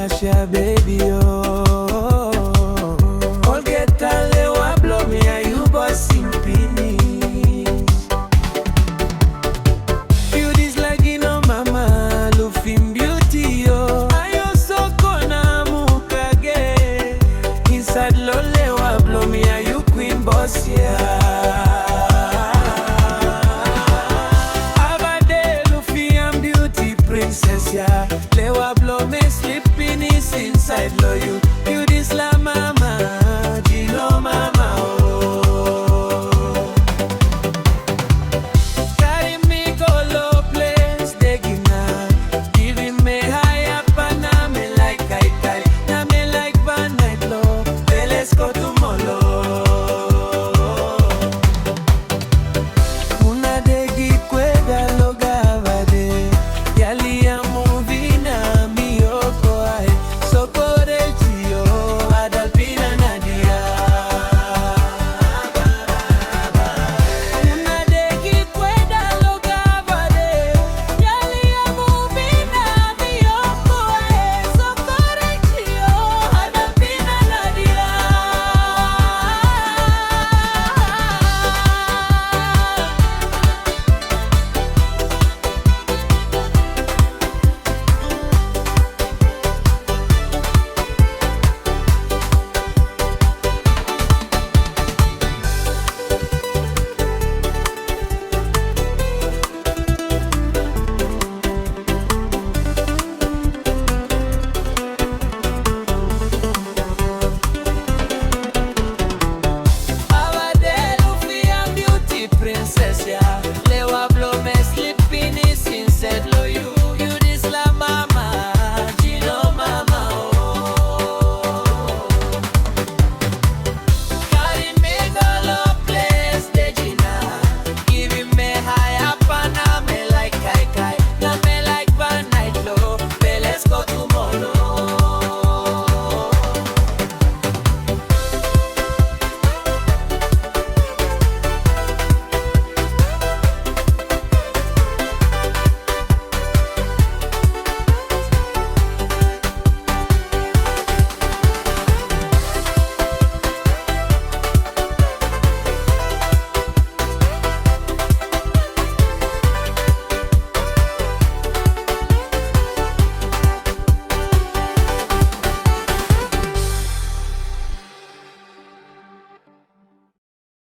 flash ya baby oh. Olgeta lewa blow me and you bossing finish. You this like Gino Mama, Lufim beauty oh. Ayo soko na mukage. Inside lo lewa blow me and you Kwin Boss yeah. Princess, yeah. Lewa blow me sleeping is inside lo you.